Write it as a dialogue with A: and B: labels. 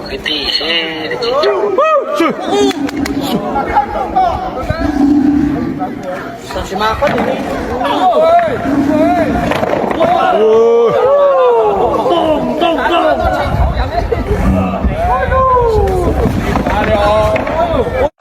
A: cái tỷ xe để chỉ cho
B: Mà có gì đi. Tung tung tung.